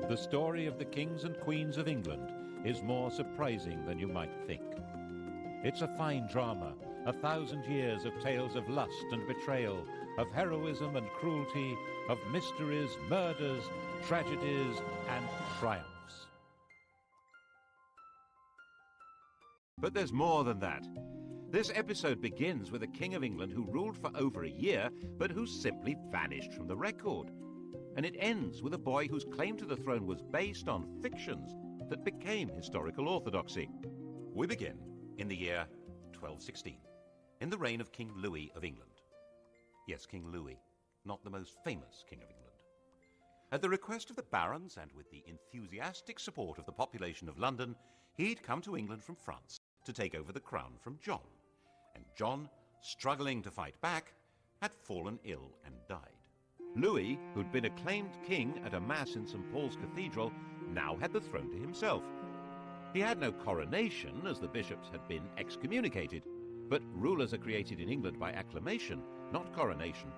The story of the kings and queens of England is more surprising than you might think. It's a fine drama, 1,000 years of tales of lust and betrayal, of heroism and cruelty, of mysteries, murders, tragedies, and triumphs. But there's more than that. This episode begins with a king of England who ruled for over a year, but who simply vanished from the record. And it ends with a boy whose claim to the throne was based on fictions that became historical orthodoxy. We begin in the year 1216, in the reign of King Louis of England. Yes, King Louis, not the most famous king of England. At the request of the barons and with the enthusiastic support of the population of London, he'd come to England from France to take over the crown from John. And John, struggling to fight back, had fallen ill and died. Louis, who'd been acclaimed king at a mass in St. Paul's Cathedral, now had the throne to himself. He had no coronation, as the bishops had been excommunicated, but rulers are created in England by acclamation, not coronation,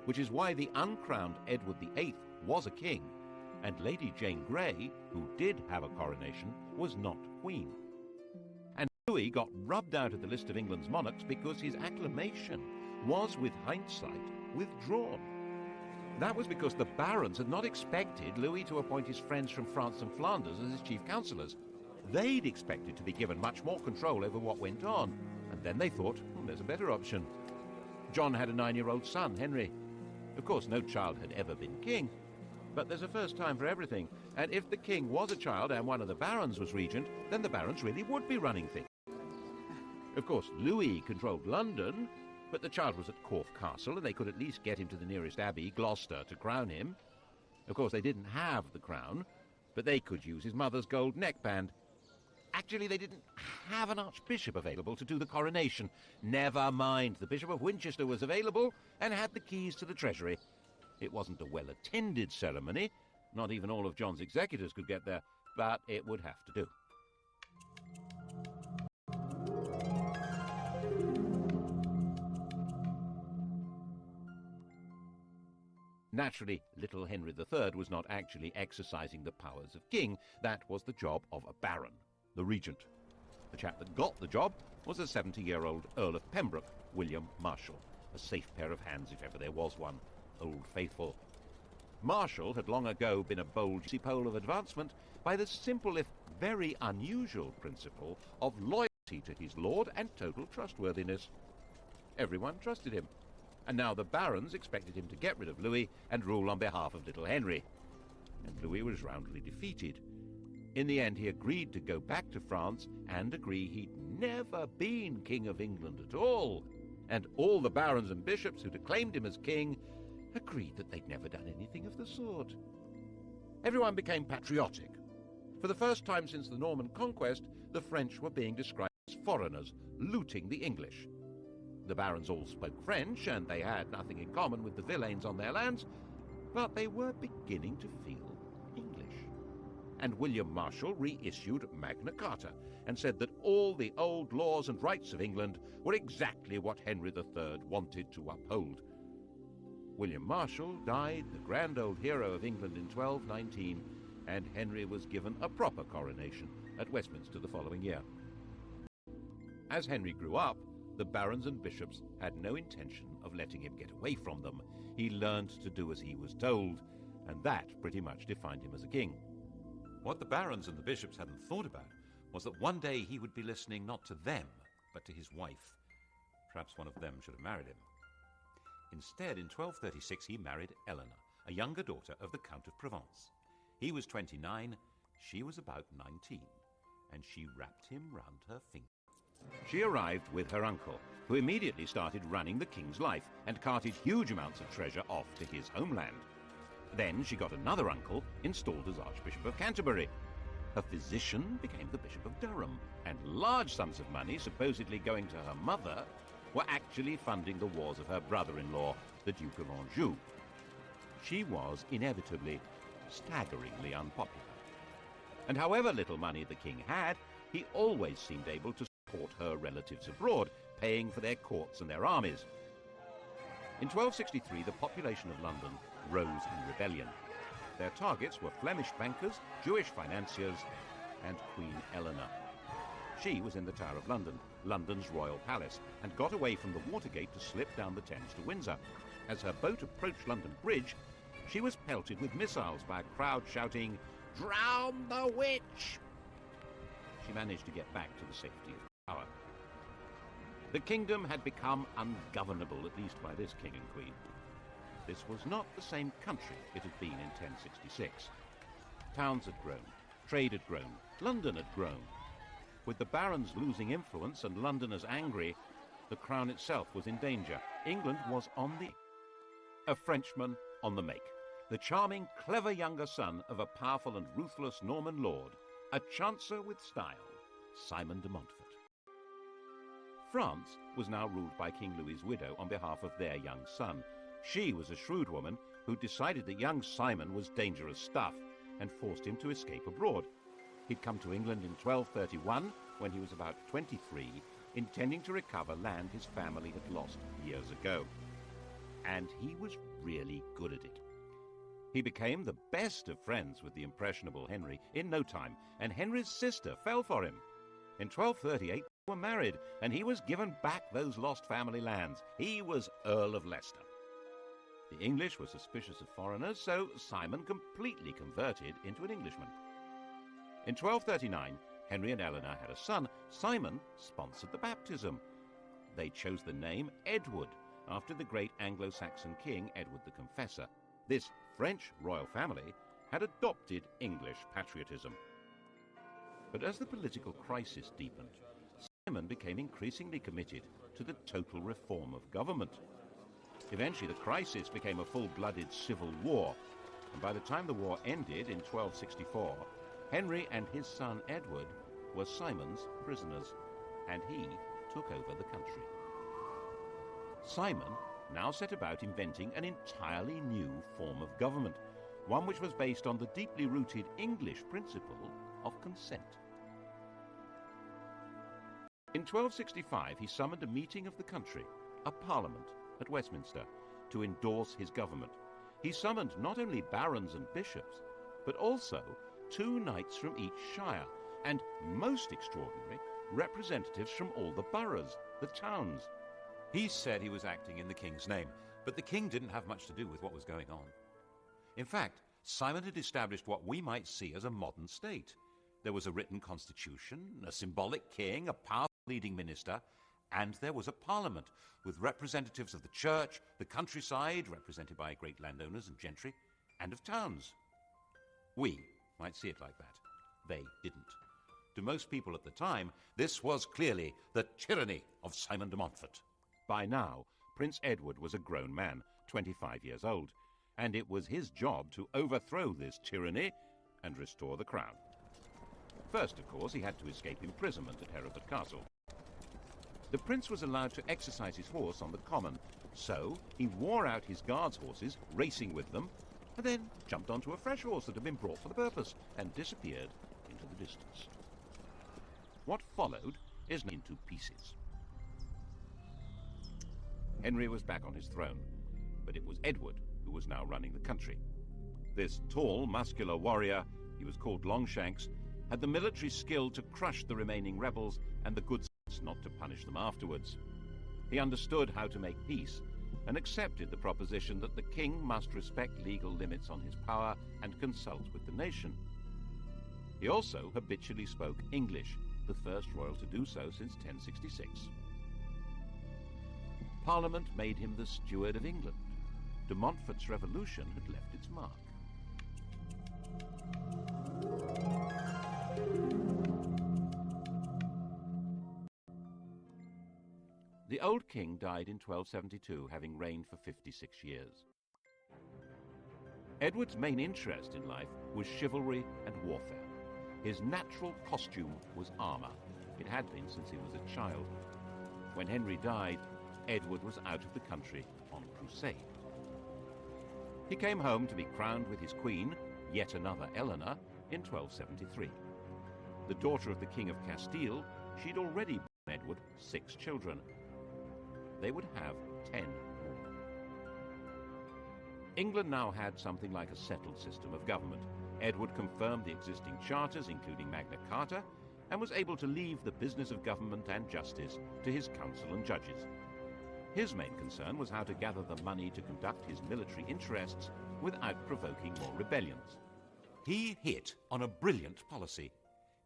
which is why the uncrowned Edward VIII was a king, and Lady Jane Grey, who did have a coronation, was not queen. And Louis got rubbed out of the list of England's monarchs because his acclamation was, with hindsight, withdrawn. That was because the barons had not expected Louis to appoint his friends from France and Flanders as his chief councillors. They'd expected to be given much more control over what went on, and then they thought, there's a better option. John had a 9-year-old son, Henry. Of course, no child had ever been king, but there's a first time for everything, and if the king was a child and one of the barons was regent, then the barons really would be running things. Of course, Louis controlled London, but the child was at Corfe Castle, and they could at least get him to the nearest abbey, Gloucester, to crown him. Of course, they didn't have the crown, but they could use his mother's gold neckband. Actually, they didn't have an archbishop available to do the coronation. Never mind, the Bishop of Winchester was available and had the keys to the treasury. It wasn't a well-attended ceremony. Not even all of John's executors could get there, but it would have to do. Naturally, little Henry III was not actually exercising the powers of king. That was the job of a baron, the regent. The chap that got the job was a 70-year-old Earl of Pembroke, William Marshal, a safe pair of hands if ever there was one, Old Faithful. Marshal had long ago been a bold pole of advancement by the simple if very unusual principle of loyalty to his lord and total trustworthiness. Everyone trusted him. And now the barons expected him to get rid of Louis and rule on behalf of little Henry. And Louis was roundly defeated. In the end, he agreed to go back to France and agree he'd never been king of England at all. And all the barons and bishops who'd acclaimed him as king agreed that they'd never done anything of the sort. Everyone became patriotic. For the first time since the Norman conquest, the French were being described as foreigners, looting the English. The barons all spoke French, and they had nothing in common with the villeins on their lands, but they were beginning to feel English. And William Marshal reissued Magna Carta and said that all the old laws and rights of England were exactly what Henry III wanted to uphold. William Marshal died, the grand old hero of England, in 1219, and Henry was given a proper coronation at Westminster the following year. As Henry grew up, the barons and bishops had no intention of letting him get away from them. He learned to do as he was told, and that pretty much defined him as a king. What the barons and the bishops hadn't thought about was that one day he would be listening not to them, but to his wife. Perhaps one of them should have married him. Instead, in 1236, he married Eleanor, a younger daughter of the Count of Provence. He was 29, she was about 19, and she wrapped him round her finger. She arrived with her uncle, who immediately started running the king's life and carted huge amounts of treasure off to his homeland. Then she got another uncle installed as Archbishop of Canterbury. Her physician became the Bishop of Durham, and large sums of money supposedly going to her mother were actually funding the wars of her brother-in-law, the Duke of Anjou. She was inevitably staggeringly unpopular. And however little money the king had, he always seemed able to support her relatives abroad, paying for their courts and their armies. In 1263, the population of London rose in rebellion. Their targets were Flemish bankers, Jewish financiers, and Queen Eleanor. She was in the Tower of London, London's royal palace, and got away from the Watergate to slip down the Thames to Windsor. As her boat approached London Bridge, she was pelted with missiles by a crowd shouting, "Drown the witch!" She managed to get back to the safety of the Tower. The kingdom had become ungovernable, at least by this king and queen. This was not the same country it had been in 1066. Towns had grown, trade had grown, London had grown. With the barons losing influence and Londoners angry, the crown itself was in danger. England was on the... A Frenchman on the make. The charming, clever younger son of a powerful and ruthless Norman lord. A chancer with style, Simon de Montfort. France was now ruled by King Louis's widow on behalf of their young son. She was a shrewd woman who decided that young Simon was dangerous stuff and forced him to escape abroad. He'd come to England in 1231, when he was about 23, intending to recover land his family had lost years ago. And he was really good at it. He became the best of friends with the impressionable Henry in no time, and Henry's sister fell for him. In 1238, they were married, and he was given back those lost family lands. He was Earl of Leicester. The English were suspicious of foreigners, so Simon completely converted into an Englishman. In 1239, Henry and Eleanor had a son. Simon sponsored the baptism. They chose the name Edward, after the great Anglo-Saxon king Edward the Confessor. This French royal family had adopted English patriotism. But as the political crisis deepened, Simon became increasingly committed to the total reform of government. Eventually, the crisis became a full-blooded civil war, and by the time the war ended in 1264, Henry and his son Edward were Simon's prisoners, and he took over the country. Simon now set about inventing an entirely new form of government, one which was based on the deeply rooted English principle of consent. In 1265, he summoned a meeting of the country, a parliament, at Westminster, to endorse his government. He summoned not only barons and bishops, but also 2 knights from each shire, and, most extraordinary, representatives from all the boroughs, the towns. He said he was acting in the king's name, but the king didn't have much to do with what was going on. In fact, Simon had established what we might see as a modern state. There was a written constitution, a symbolic king, a powerful leading minister, and there was a parliament with representatives of the church, the countryside, represented by great landowners and gentry, and of towns. We might see it like that. They didn't. To most people at the time, this was clearly the tyranny of Simon de Montfort. By now, Prince Edward was a grown man, 25 years old, and it was his job to overthrow this tyranny and restore the crown. First, of course, he had to escape imprisonment at Hereford Castle. The prince was allowed to exercise his horse on the common, so he wore out his guards' horses, racing with them, and then jumped onto a fresh horse that had been brought for the purpose and disappeared into the distance. What followed is into pieces. Henry was back on his throne, but it was Edward who was now running the country. This tall, muscular warrior, he was called Longshanks, had the military skill to crush the remaining rebels and the good sense not to punish them afterwards. He understood how to make peace and accepted the proposition that the king must respect legal limits on his power and consult with the nation. He also habitually spoke English, the first royal to do so since 1066. Parliament made him the steward of England. De Montfort's revolution had left its mark. The old king died in 1272, having reigned for 56 years. Edward's main interest in life was chivalry and warfare. His natural costume was armor. It had been since he was a child. When Henry died, Edward was out of the country on crusade. He came home to be crowned with his queen, yet another Eleanor, in 1273. The daughter of the King of Castile, she'd already borne Edward 6 children. They would have 10 more. England now had something like a settled system of government. Edward confirmed the existing charters, including Magna Carta, and was able to leave the business of government and justice to his council and judges. His main concern was how to gather the money to conduct his military interests without provoking more rebellions. He hit on a brilliant policy.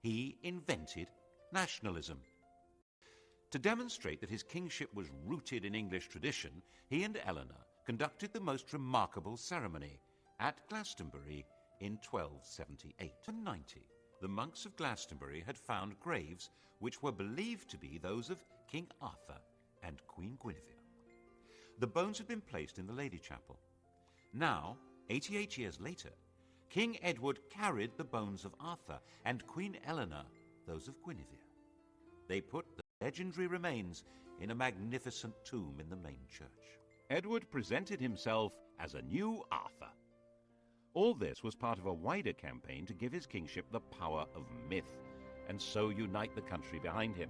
He invented nationalism. To demonstrate that his kingship was rooted in English tradition, he and Eleanor conducted the most remarkable ceremony at Glastonbury in 1278. In 90, the monks of Glastonbury had found graves which were believed to be those of King Arthur and Queen Guinevere. The bones had been placed in the Lady Chapel. Now, 88 years later, King Edward carried the bones of Arthur and Queen Eleanor those of Guinevere. They put the legendary remains in a magnificent tomb in the main church. Edward presented himself as a new Arthur. All this was part of a wider campaign to give his kingship the power of myth, and so unite the country behind him.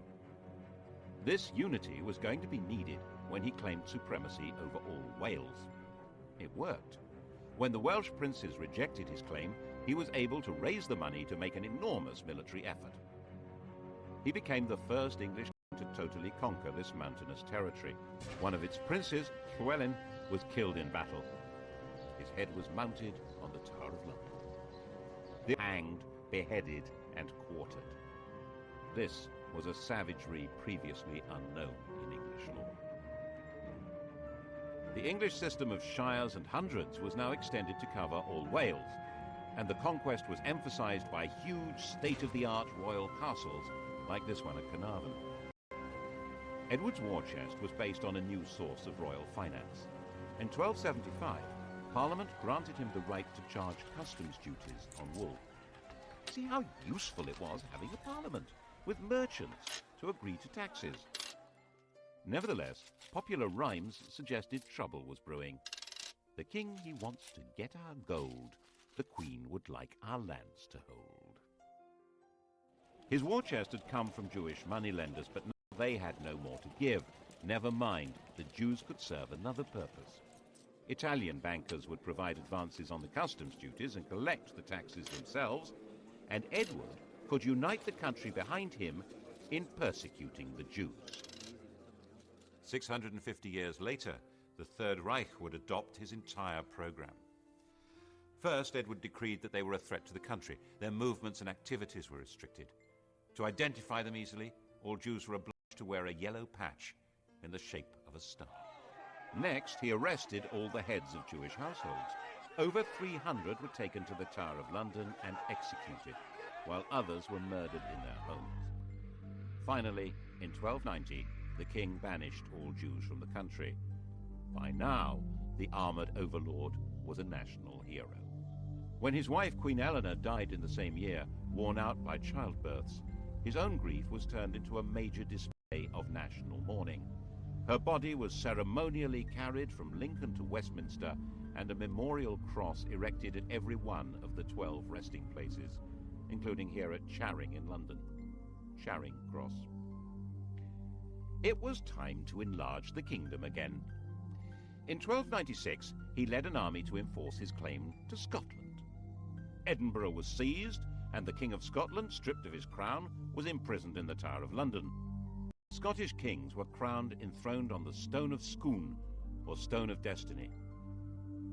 This unity was going to be needed when he claimed supremacy over all Wales. It worked. When the Welsh princes rejected his claim, he was able to raise the money to make an enormous military effort. He became the first English king to totally conquer this mountainous territory. One of its princes, Llewellyn, was killed in battle. His head was mounted on the Tower of London. They were hanged, beheaded, and quartered. This was a savagery previously unknown in English law. The English system of shires and hundreds was now extended to cover all Wales, and the conquest was emphasized by huge state-of-the-art royal castles like this one at Carnarvon. Edward's war chest was based on a new source of royal finance. In 1275, Parliament granted him the right to charge customs duties on wool. See how useful it was having a parliament, with merchants to agree to taxes. Nevertheless, popular rhymes suggested trouble was brewing. The king he wants to get our gold, the queen would like our lands to hold. His war chest had come from Jewish moneylenders, but now they had no more to give. Never mind, the Jews could serve another purpose. Italian bankers would provide advances on the customs duties and collect the taxes themselves, and Edward could unite the country behind him in persecuting the Jews. 650 years later, the Third Reich would adopt his entire program. First, Edward decreed that they were a threat to the country. Their movements and activities were restricted. To identify them easily, all Jews were obliged to wear a yellow patch in the shape of a star. Next, he arrested all the heads of Jewish households. Over 300 were taken to the Tower of London and executed, while others were murdered in their homes. Finally, in 1290, the king banished all Jews from the country. By now, the armored overlord was a national hero. When his wife, Queen Eleanor, died in the same year, worn out by childbirths, his own grief was turned into a major display of national mourning. Her body was ceremonially carried from Lincoln to Westminster, and a memorial cross erected at every one of the 12 resting places, including here at Charing in London. Charing Cross. It was time to enlarge the kingdom again. In 1296, he led an army to enforce his claim to Scotland. Edinburgh was seized, and the King of Scotland, stripped of his crown, was imprisoned in the Tower of London. Scottish kings were crowned enthroned on the Stone of Scone, or Stone of Destiny.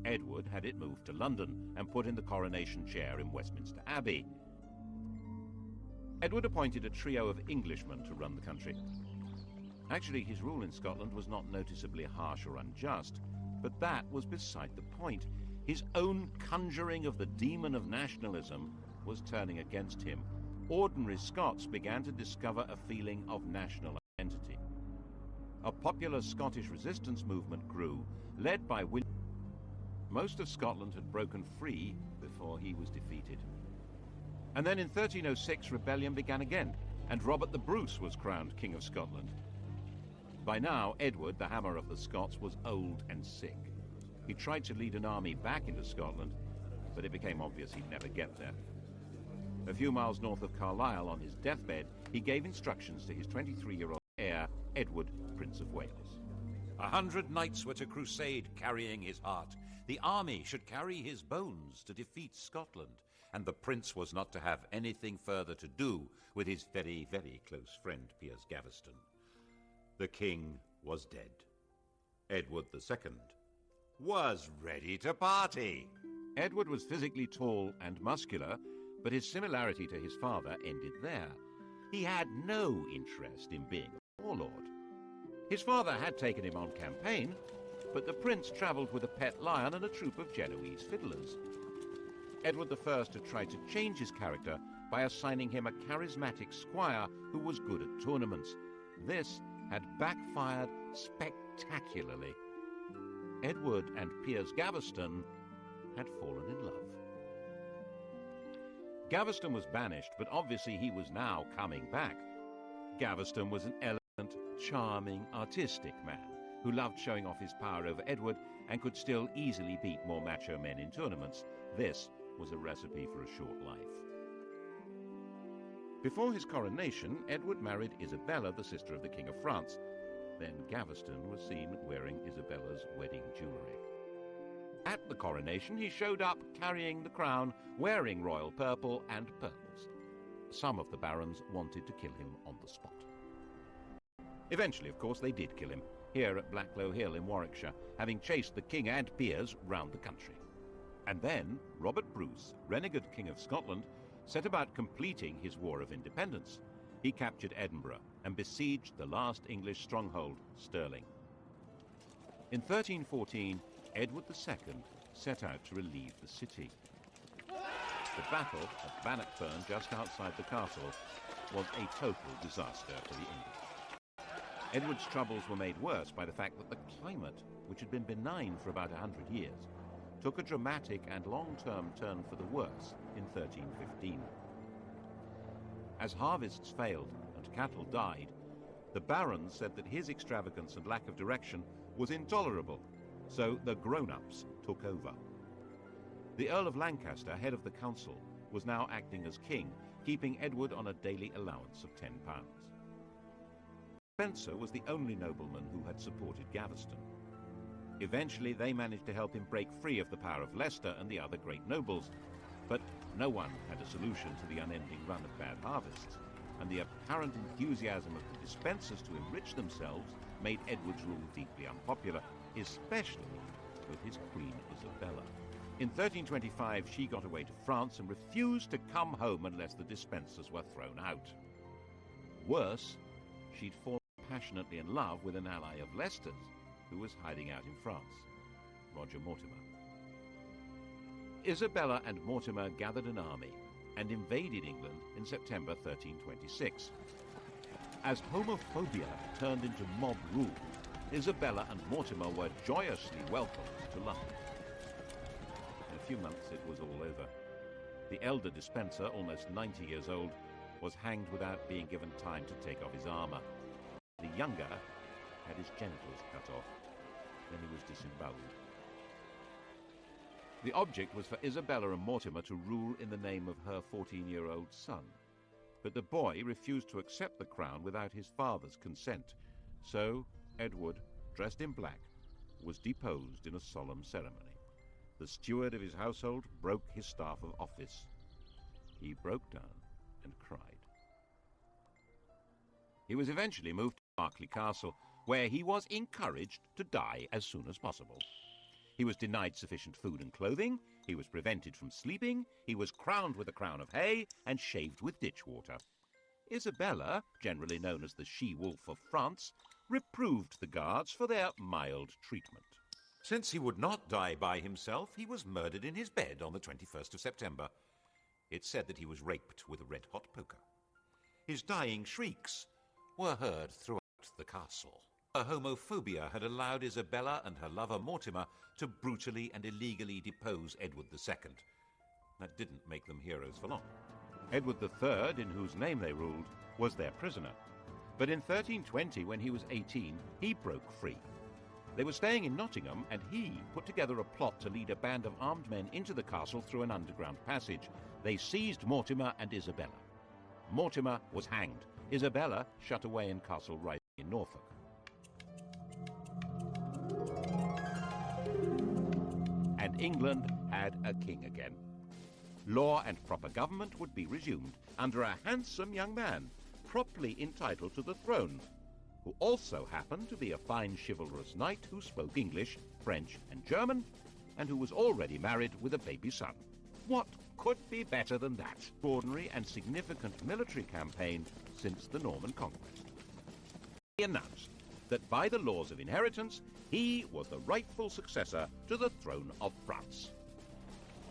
Edward had it moved to London and put in the coronation chair in Westminster Abbey. Edward appointed a trio of Englishmen to run the country. Actually, his rule in Scotland was not noticeably harsh or unjust, but that was beside the point. His own conjuring of the demon of nationalism was turning against him. Ordinary Scots began to discover a feeling of national identity. A popular Scottish resistance movement grew, led by William. Most of Scotland had broken free before he was defeated. And then in 1306, rebellion began again, and Robert the Bruce was crowned King of Scotland. By now, Edward, the Hammer of the Scots, was old and sick. He tried to lead an army back into Scotland, but it became obvious he'd never get there. A few miles north of Carlisle, on his deathbed, he gave instructions to his 23-year-old heir, Edward, Prince of Wales. 100 knights were to crusade carrying his heart. The army should carry his bones to defeat Scotland, and the prince was not to have anything further to do with his very, very close friend Piers Gaveston. The king was dead. Edward II was ready to party. Edward was physically tall and muscular, but his similarity to his father ended there. He had no interest in being a warlord. His father had taken him on campaign, but the prince travelled with a pet lion and a troop of Genoese fiddlers. Edward I had tried to change his character by assigning him a charismatic squire who was good at tournaments. This had backfired spectacularly. Edward and Piers Gaveston had fallen in love. Gaveston was banished, but obviously he was now coming back. Gaveston was an elegant, charming, artistic man who loved showing off his power over Edward and could still easily beat more macho men in tournaments. This was a recipe for a short life. Before his coronation, Edward married Isabella, the sister of the King of France. Then Gaveston was seen wearing Isabella's wedding jewellery. At the coronation, he showed up carrying the crown, wearing royal purple and pearls. Some of the barons wanted to kill him on the spot. Eventually, of course, they did kill him, here at Blacklow Hill in Warwickshire, having chased the king and Piers round the country. And then Robert Bruce, renegade King of Scotland, set about completing his War of Independence. He captured Edinburgh and besieged the last English stronghold, Stirling. In 1314, Edward II set out to relieve the city. The battle at Bannockburn, just outside the castle, was a total disaster for the English. Edward's troubles were made worse by the fact that the climate, which had been benign for about 100 years, took a dramatic and long-term turn for the worse in 1315. As harvests failed and cattle died, the barons said that his extravagance and lack of direction was intolerable, so the grown-ups took over. The Earl of Lancaster, head of the council, was now acting as king, keeping Edward on a daily allowance of £10. Spencer was the only nobleman who had supported Gaveston. Eventually, they managed to help him break free of the power of Leicester and the other great nobles, but no one had a solution to the unending run of bad harvests, and the apparent enthusiasm of the Despensers to enrich themselves made Edward's rule deeply unpopular, especially with his queen Isabella. In 1325, she got away to France and refused to come home unless the Despensers were thrown out. Worse, she'd fallen passionately in love with an ally of Leicester's, who was hiding out in France, Roger Mortimer. Isabella and Mortimer gathered an army and invaded England in September 1326. As homophobia turned into mob rule, Isabella and Mortimer were joyously welcomed to London. In a few months it was all over. The elder Despenser, almost 90 years old, was hanged without being given time to take off his armour. The younger had his genitals cut off. Then he was disemboweled. The object was for Isabella and Mortimer to rule in the name of her 14-year-old son. But the boy refused to accept the crown without his father's consent. So Edward, dressed in black, was deposed in a solemn ceremony. The steward of his household broke his staff of office. He broke down and cried. He was eventually moved to Berkeley Castle, where he was encouraged to die as soon as possible. He was denied sufficient food and clothing, he was prevented from sleeping, he was crowned with a crown of hay and shaved with ditch water. Isabella, generally known as the She-Wolf of France, reproved the guards for their mild treatment. Since he would not die by himself, he was murdered in his bed on the 21st of September. It's said that he was raped with a red-hot poker. His dying shrieks were heard throughout the castle. Her homophobia had allowed Isabella and her lover Mortimer to brutally and illegally depose Edward II. That didn't make them heroes for long. Edward III, in whose name they ruled, was their prisoner. But in 1320, when he was 18, he broke free. They were staying in Nottingham, and he put together a plot to lead a band of armed men into the castle through an underground passage. They seized Mortimer and Isabella. Mortimer was hanged. Isabella shut away in Castle Rising in Norfolk. England had a king again. Law and proper government would be resumed under a handsome young man, properly entitled to the throne, who also happened to be a fine chivalrous knight who spoke English, French, and German, and who was already married with a baby son. What could be better than that? Extraordinary and significant military campaign since the Norman conquest. He announced that by the laws of inheritance, he was the rightful successor to the throne of France.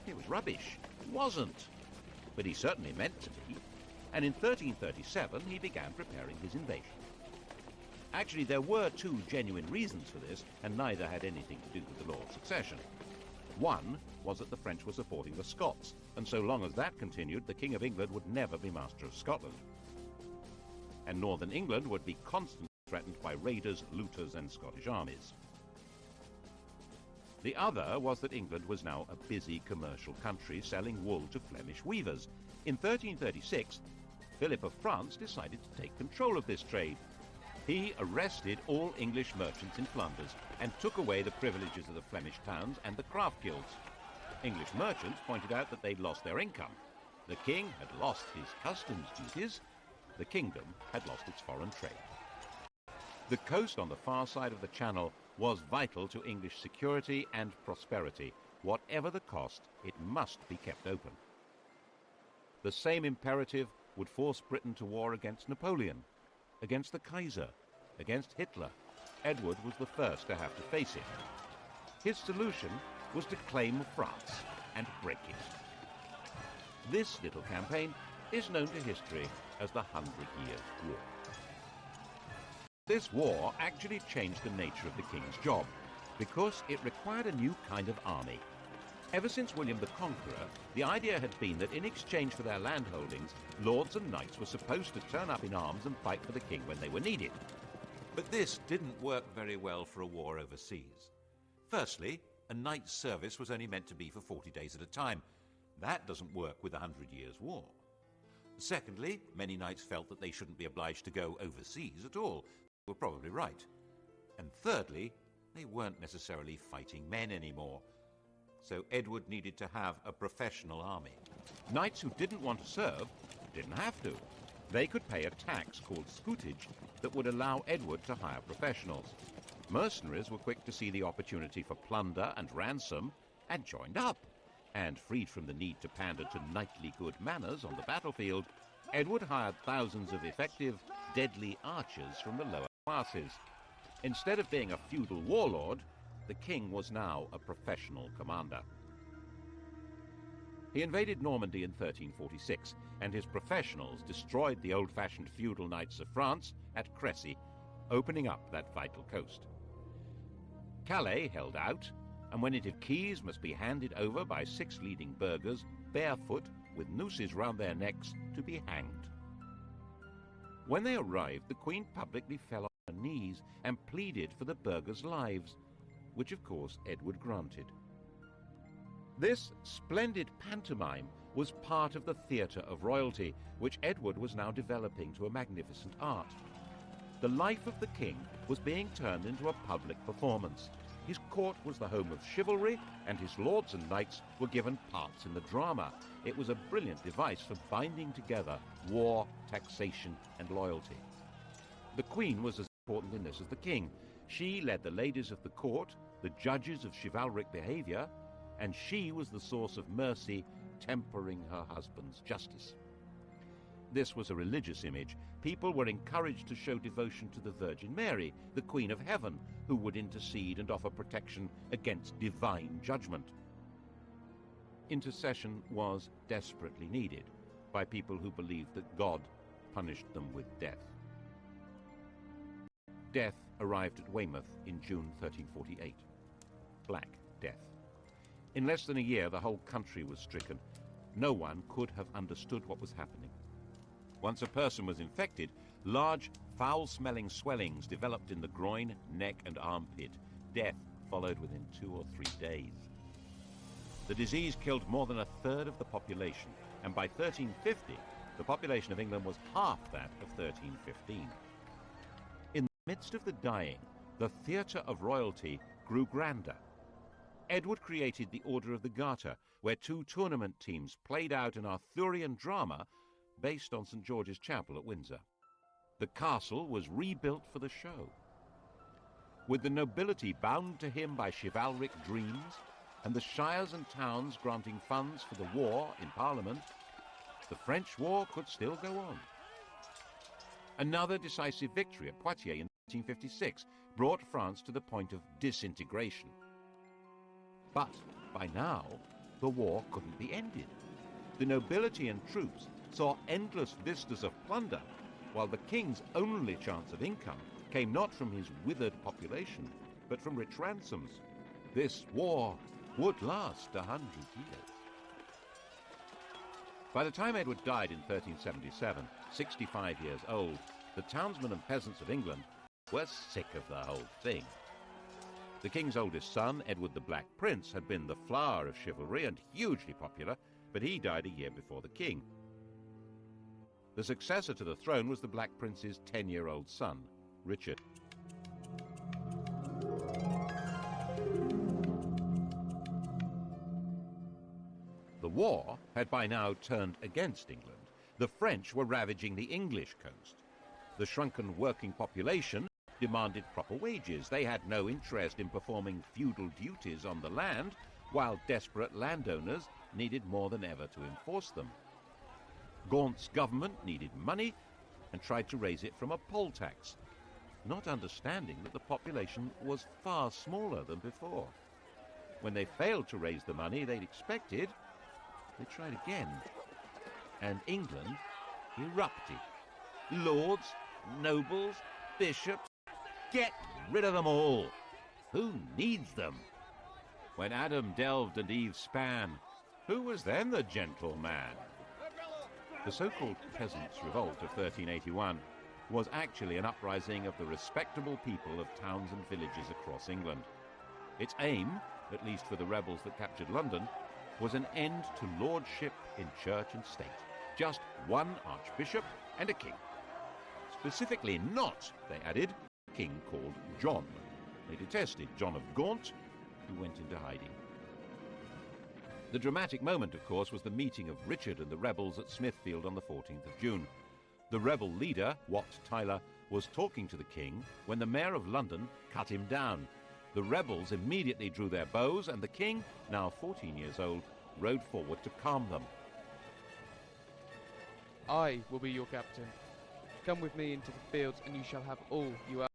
It was rubbish. It wasn't. But he certainly meant to be. And in 1337, he began preparing his invasion. Actually, there were two genuine reasons for this, and neither had anything to do with the law of succession. One was that the French were supporting the Scots, and so long as that continued, the King of England would never be master of Scotland. And northern England would be constantly threatened by raiders, looters, and Scottish armies. The other was that England was now a busy commercial country selling wool to Flemish weavers. In 1336, Philip of France decided to take control of this trade. He arrested all English merchants in Flanders and took away the privileges of the Flemish towns and the craft guilds. English merchants pointed out that they'd lost their income. The king had lost his customs duties. The kingdom had lost its foreign trade. The coast on the far side of the Channel was vital to English security and prosperity. Whatever the cost, it must be kept open. The same imperative would force Britain to war against Napoleon, against the Kaiser, against Hitler. Edward was the first to have to face it. His solution was to claim France and break it. This little campaign is known to history as the 100 Years' War. This war actually changed the nature of the king's job, because it required a new kind of army. Ever since William the Conqueror, the idea had been that in exchange for their landholdings, lords and knights were supposed to turn up in arms and fight for the king when they were needed. But this didn't work very well for a war overseas. Firstly, a knight's service was only meant to be for 40 days at a time. That doesn't work with a 100 Years' War. Secondly, many knights felt that they shouldn't be obliged to go overseas at all. They were probably right. And thirdly, they weren't necessarily fighting men anymore. So Edward needed to have a professional army. Knights who didn't want to serve didn't have to. They could pay a tax called scutage that would allow Edward to hire professionals. Mercenaries were quick to see the opportunity for plunder and ransom and joined up. And freed from the need to pander to knightly good manners on the battlefield, Edward hired thousands of effective, deadly archers from the lower classes. Instead of being a feudal warlord, the king was now a professional commander. He invaded Normandy in 1346, and his professionals destroyed the old-fashioned feudal knights of France at Crécy, opening up that vital coast. Calais held out, and when it had keys must be handed over by 6 leading burghers, barefoot, with nooses round their necks, to be hanged. When they arrived, the Queen publicly fell on her knees and pleaded for the burghers' lives, which of course Edward granted. This splendid pantomime was part of the theatre of royalty, which Edward was now developing to a magnificent art. The life of the king was being turned into a public performance. His court was the home of chivalry, and his lords and knights were given parts in the drama. It was a brilliant device for binding together war, taxation, and loyalty. The Queen was as important in this as the king. She led the ladies of the court, the judges of chivalric behavior, and she was the source of mercy, tempering her husband's justice. This was a religious image. People were encouraged to show devotion to the Virgin Mary, the Queen of Heaven, who would intercede and offer protection against divine judgment. Intercession was desperately needed by people who believed that God punished them with death. Death arrived at Weymouth in June 1348. Black Death. In less than a year, the whole country was stricken. No one could have understood what was happening. Once a person was infected, large, foul-smelling swellings developed in the groin, neck, and armpit. Death followed within 2 or 3 days. The disease killed more than a third of the population, and by 1350, the population of England was half that of 1315. In the midst of the dying, the theatre of royalty grew grander. Edward created the Order of the Garter, where two tournament teams played out an Arthurian drama based on St. George's Chapel at Windsor. The castle was rebuilt for the show. With the nobility bound to him by chivalric dreams, and the shires and towns granting funds for the war in Parliament, the French war could still go on. Another decisive victory at Poitiers in 1856 brought France to the point of disintegration. But by now, the war couldn't be ended. The nobility and troops saw endless vistas of plunder, while the king's only chance of income came not from his withered population, but from rich ransoms. This war would last 100 years. By the time Edward died in 1377, 65 years old, the townsmen and peasants of England were sick of the whole thing. The king's oldest son, Edward the Black Prince, had been the flower of chivalry and hugely popular, but he died a year before the king. The successor to the throne was the Black Prince's 10-year-old son, Richard. The war had by now turned against England. The French were ravaging the English coast. The shrunken working population demanded proper wages. They had no interest in performing feudal duties on the land, while desperate landowners needed more than ever to enforce them. Gaunt's government needed money and tried to raise it from a poll tax, not understanding that the population was far smaller than before. When they failed to raise the money they'd expected, they tried again, and England erupted. Lords, nobles, bishops, get rid of them all. Who needs them? When Adam delved and Eve span, who was then the gentleman? The so-called Peasants' Revolt of 1381 was actually an uprising of the respectable people of towns and villages across England. Its aim, at least for the rebels that captured London, was an end to lordship in church and state. Just one archbishop and a king. Specifically not, they added, a king called John. They detested John of Gaunt, who went into hiding. The dramatic moment, of course, was the meeting of Richard and the rebels at Smithfield on the 14th of June. The rebel leader, Wat Tyler, was talking to the king when the mayor of London cut him down. The rebels immediately drew their bows, and the king, now 14 years old, rode forward to calm them. I will be your captain. Come with me into the fields, and you shall have all you ask.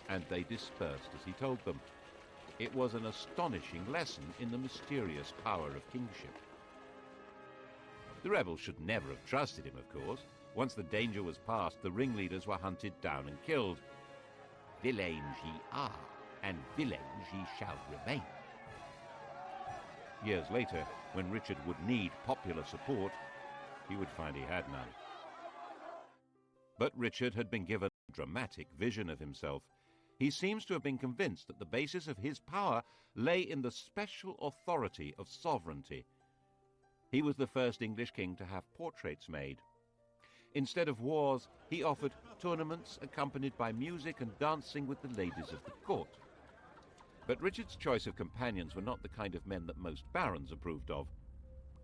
And they dispersed as he told them. It was an astonishing lesson in the mysterious power of kingship. The rebels should never have trusted him, of course. Once the danger was past, the ringleaders were hunted down and killed. Villains ye are, and villains ye shall remain. Years later, when Richard would need popular support, he would find he had none. But Richard had been given a dramatic vision of himself. He seems to have been convinced that the basis of his power lay in the special authority of sovereignty. He was the first English king to have portraits made. Instead of wars, he offered tournaments accompanied by music and dancing with the ladies of the court. But Richard's choice of companions were not the kind of men that most barons approved of.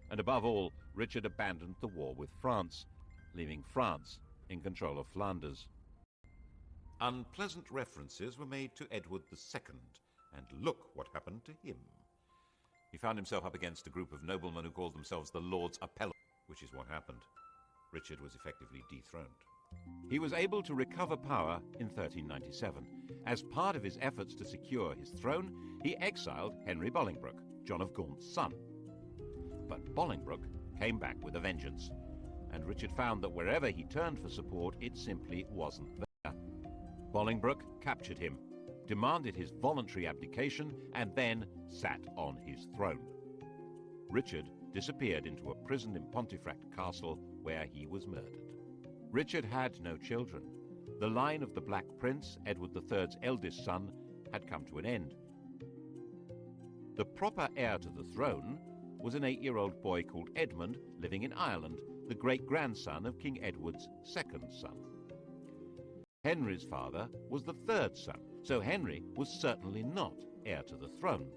And above all, Richard abandoned the war with France, leaving France in control of Flanders. Unpleasant references were made to Edward II, and look what happened to him. He found himself up against a group of noblemen who called themselves the Lords Appellants, which is what happened. Richard was effectively dethroned. He was able to recover power in 1397. As part of his efforts to secure his throne, he exiled Henry Bolingbroke, John of Gaunt's son. But Bolingbroke came back with a vengeance, and Richard found that wherever he turned for support, it simply wasn't there. Bolingbroke captured him, demanded his voluntary abdication, and then sat on his throne. Richard disappeared into a prison in Pontefract Castle, where he was murdered. Richard had no children. The line of the Black Prince, Edward III's eldest son, had come to an end. The proper heir to the throne was an 8-year-old boy called Edmund, living in Ireland, the great-grandson of King Edward's second son. Henry's father was the third son, so Henry was certainly not heir to the throne.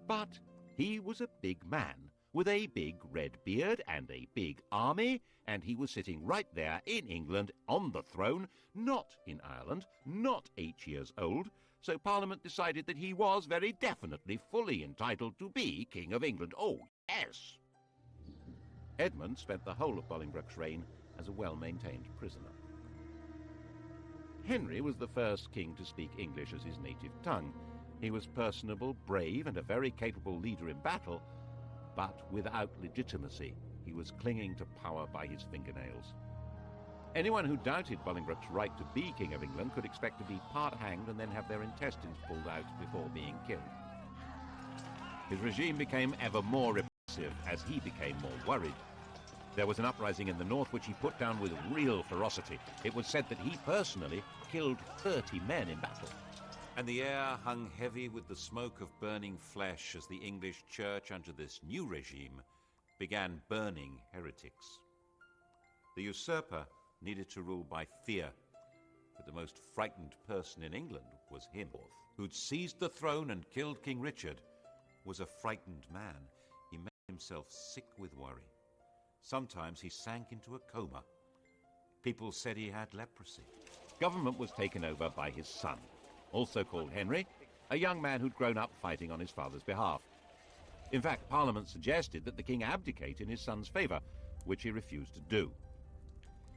But he was a big man, with a big red beard and a big army, and he was sitting right there in England on the throne, not in Ireland, not 8 years old, so Parliament decided that he was very definitely fully entitled to be King of England. Oh, yes! Edmund spent the whole of Bolingbroke's reign as a well-maintained prisoner. Henry was the first king to speak English as his native tongue. He was personable, brave, and a very capable leader in battle, but without legitimacy. He was clinging to power by his fingernails. Anyone who doubted Bolingbroke's right to be King of England could expect to be part hanged and then have their intestines pulled out before being killed. His regime became ever more repressive as he became more worried. There was an uprising in the north which he put down with real ferocity. It was said that he personally killed 30 men in battle. And the air hung heavy with the smoke of burning flesh as the English church, under this new regime, began burning heretics. The usurper needed to rule by fear, but the most frightened person in England was him, who'd seized the throne and killed King Richard, was a frightened man. He made himself sick with worry. Sometimes he sank into a coma. People said he had leprosy. Government was taken over by his son, also called Henry, a young man who'd grown up fighting on his father's behalf. In fact, Parliament suggested that the king abdicate in his son's favour, which he refused to do.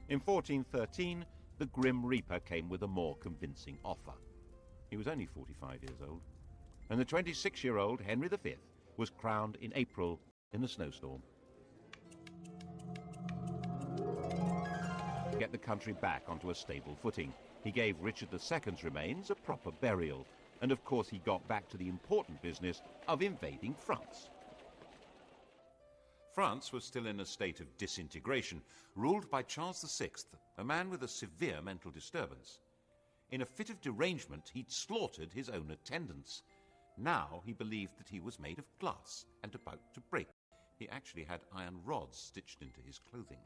In 1413, the Grim Reaper came with a more convincing offer. He was only 45 years old, and the 26-year-old Henry V was crowned in April in a snowstorm. To get the country back onto a stable footing, he gave Richard II's remains a proper burial, and of course he got back to the important business of invading France. France was still in a state of disintegration, ruled by Charles VI, a man with a severe mental disturbance. In a fit of derangement, he'd slaughtered his own attendants. Now he believed that he was made of glass and about to break. He actually had iron rods stitched into his clothing.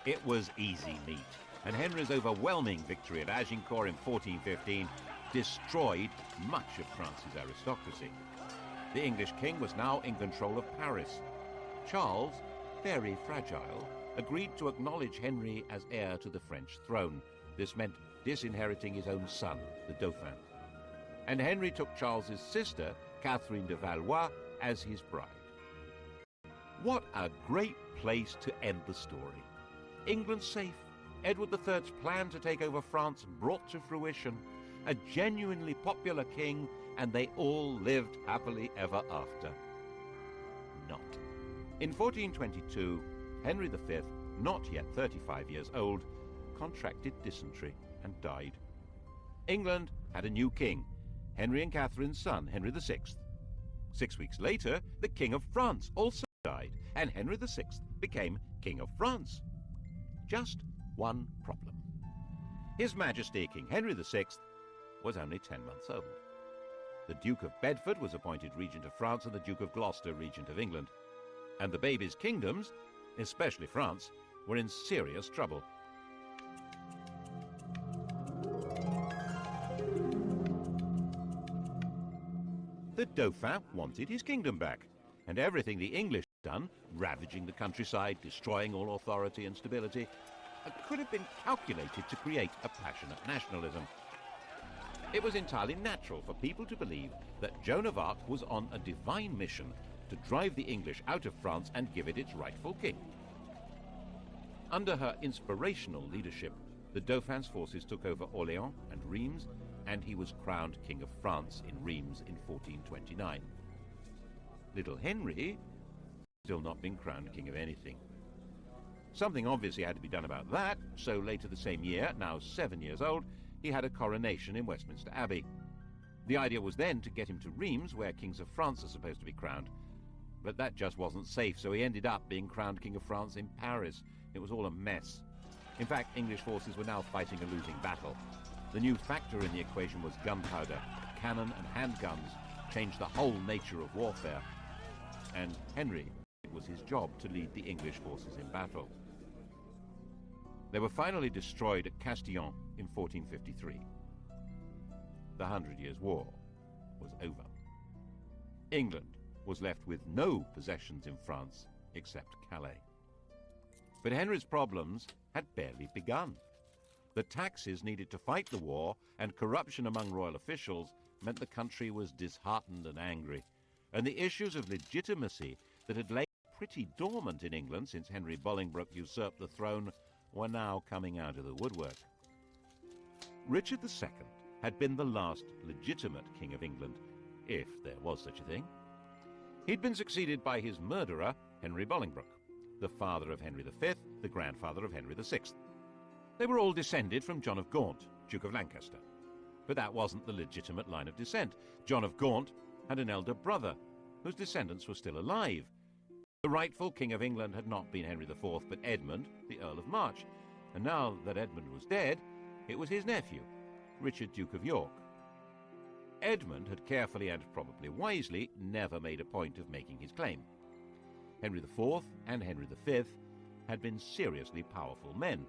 It was easy meat, and Henry's overwhelming victory at Agincourt in 1415 destroyed much of France's aristocracy. The English king was now in control of Paris. Charles, very fragile, agreed to acknowledge Henry as heir to the French throne. This meant disinheriting his own son, the Dauphin. And Henry took Charles's sister, Catherine de Valois, as his bride. What a great place to end the story. England safe, Edward III's plan to take over France brought to fruition, a genuinely popular king, and they all lived happily ever after. Not. In 1422, Henry V, not yet 35 years old, contracted dysentery and died. England had a new king, Henry and Catherine's son, Henry VI. 6 weeks later, the King of France also died, and Henry VI became King of France. Just one problem. His Majesty King Henry VI was only 10 months old. The Duke of Bedford was appointed Regent of France and the Duke of Gloucester Regent of England. And the baby's kingdoms, especially France, were in serious trouble. The Dauphin wanted his kingdom back, and everything the English had done, ravaging the countryside, destroying all authority and stability, could have been calculated to create a passionate nationalism. It was entirely natural for people to believe that Joan of Arc was on a divine mission to drive the English out of France and give it its rightful king. Under her inspirational leadership, the Dauphin's forces took over Orléans and Reims, and he was crowned King of France in Reims in 1429. Little Henry still not been crowned king of anything. Something obviously had to be done about that, so later the same year, now 7 years old, he had a coronation in Westminster Abbey. The idea was then to get him to Reims, where kings of France are supposed to be crowned. But that just wasn't safe, so he ended up being crowned King of France in Paris. It was all a mess. In fact, English forces were now fighting a losing battle. The new factor in the equation was gunpowder. Cannon and handguns changed the whole nature of warfare. And Henry, it was his job to lead the English forces in battle. They were finally destroyed at Castillon in 1453. The 100 Years' War was over. England was left with no possessions in France except Calais. But Henry's problems had barely begun. The taxes needed to fight the war and corruption among royal officials meant the country was disheartened and angry, and the issues of legitimacy that had lain pretty dormant in England since Henry Bolingbroke usurped the throne were now coming out of the woodwork. Richard II had been the last legitimate king of England, if there was such a thing. He'd been succeeded by his murderer, Henry Bolingbroke, the father of Henry V, the grandfather of Henry VI. They were all descended from John of Gaunt, Duke of Lancaster. But that wasn't the legitimate line of descent. John of Gaunt had an elder brother, whose descendants were still alive. The rightful King of England had not been Henry IV, but Edmund, the Earl of March. And now that Edmund was dead, it was his nephew, Richard, Duke of York. Edmund had carefully and probably wisely never made a point of making his claim. Henry IV and Henry V had been seriously powerful men,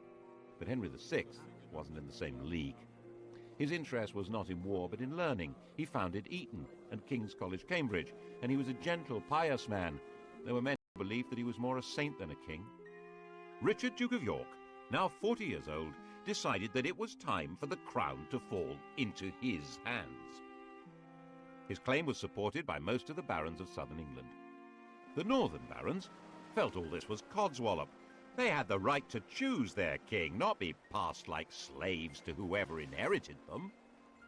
but Henry VI wasn't in the same league. His interest was not in war but in learning. He founded Eton and King's College, Cambridge, and he was a gentle, pious man. There were men who believed that he was more a saint than a king. Richard, Duke of York, now 40 years old, decided that it was time for the crown to fall into his hands. His claim was supported by most of the barons of southern England. The northern barons felt all this was codswallop. They had the right to choose their king, not be passed like slaves to whoever inherited them.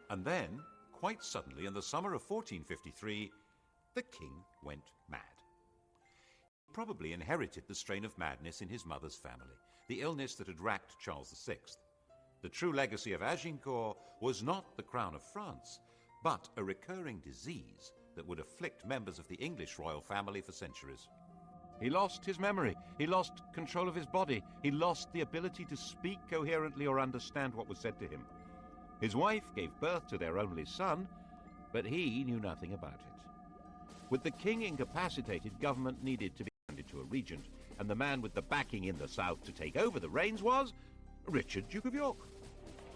And then, quite suddenly, in the summer of 1453, the king went mad. He probably inherited the strain of madness in his mother's family, the illness that had racked Charles VI. The true legacy of Agincourt was not the crown of France, but a recurring disease that would afflict members of the English royal family for centuries. He lost his memory, he lost control of his body, he lost the ability to speak coherently or understand what was said to him. His wife gave birth to their only son, but he knew nothing about it. With the king incapacitated, government needed to be handed to a regent, and the man with the backing in the south to take over the reins was Richard, Duke of York.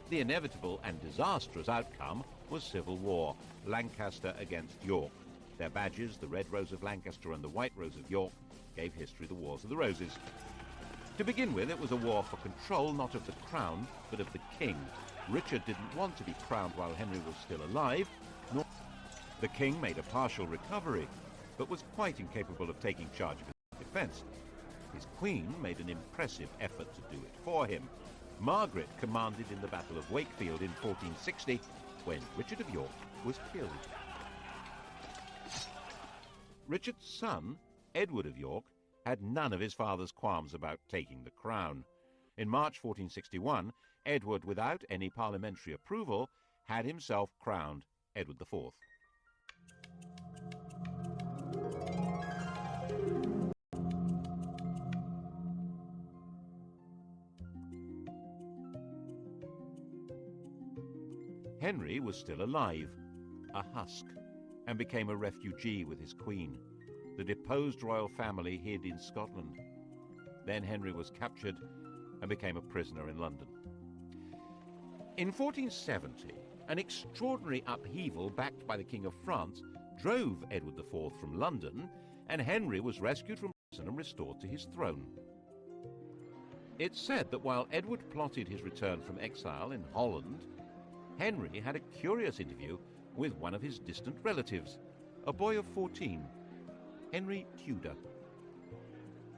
The inevitable and disastrous outcome was civil war, Lancaster against York. Their badges, the Red Rose of Lancaster and the White Rose of York, gave history the Wars of the Roses. To begin with, it was a war for control, not of the crown, but of the king. Richard didn't want to be crowned while Henry was still alive, nor the king made a partial recovery, but was quite incapable of taking charge of his defense. His queen made an impressive effort to do it for him. Margaret commanded in the Battle of Wakefield in 1460, when Richard of York was killed. Richard's son, Edward of York, had none of his father's qualms about taking the crown. In March 1461, Edward, without any parliamentary approval, had himself crowned Edward IV. Henry was still alive, a husk, and became a refugee with his queen. The deposed royal family hid in Scotland. Then Henry was captured and became a prisoner in London. In 1470, an extraordinary upheaval backed by the King of France drove Edward IV from London, and Henry was rescued from prison and restored to his throne. It's said that while Edward plotted his return from exile in Holland, Henry had a curious interview with one of his distant relatives, a boy of 14, Henry Tudor.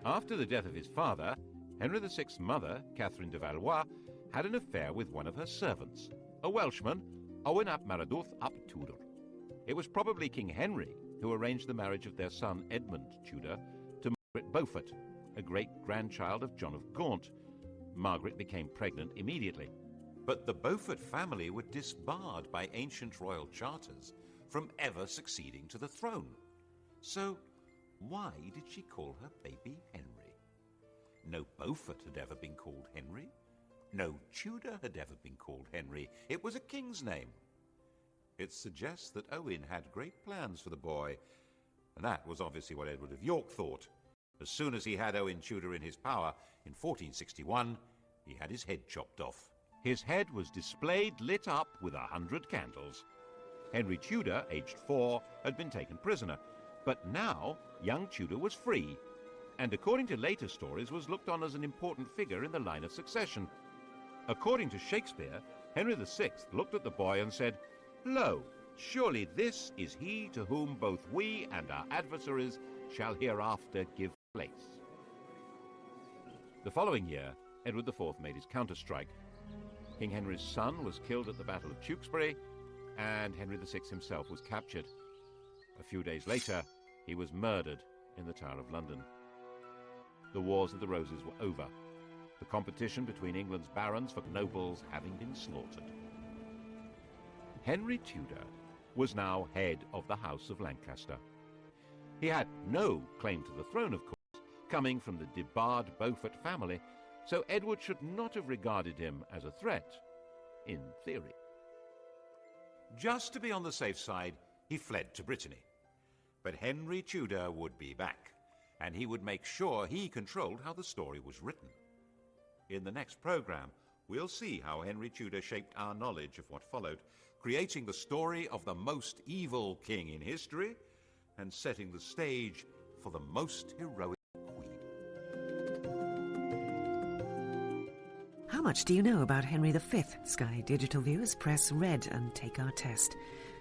After the death of his father, Henry VI's mother, Catherine de Valois, had an affair with one of her servants, a Welshman, Owen ap Maredudd ap Tudor. It was probably King Henry who arranged the marriage of their son Edmund Tudor to Margaret Beaufort, a great-grandchild of John of Gaunt. Margaret became pregnant immediately. But the Beaufort family were disbarred by ancient royal charters from ever succeeding to the throne. So why did she call her baby Henry? No Beaufort had ever been called Henry. No Tudor had ever been called Henry. It was a king's name. It suggests that Owen had great plans for the boy, and that was obviously what Edward of York thought. As soon as he had Owen Tudor in his power, in 1461, he had his head chopped off. His head was displayed lit up with 100 candles. Henry Tudor, aged 4, had been taken prisoner, but now young Tudor was free, and according to later stories was looked on as an important figure in the line of succession. According to Shakespeare, Henry VI looked at the boy and said, "Lo, surely this is he to whom both we and our adversaries shall hereafter give place." The following year, Edward IV made his counter-strike. King Henry's son was killed at the Battle of Tewkesbury, and Henry VI himself was captured. A few days later, he was murdered in the Tower of London. The Wars of the Roses were over, the competition between England's barons for nobles having been slaughtered. Henry Tudor was now head of the House of Lancaster. He had no claim to the throne, of course, coming from the debarred Beaufort family, so Edward should not have regarded him as a threat, in theory. Just to be on the safe side, he fled to Brittany. But Henry Tudor would be back, and he would make sure he controlled how the story was written. In the next program, we'll see how Henry Tudor shaped our knowledge of what followed, creating the story of the most evil king in history and setting the stage for the most heroic queen. How much do you know about Henry V? Sky Digital viewers, press red and take our test.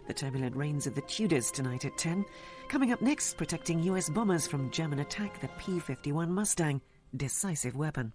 The turbulent reigns of the Tudors tonight at 10. Coming up next, protecting US bombers from German attack, the P-51 Mustang, decisive weapon.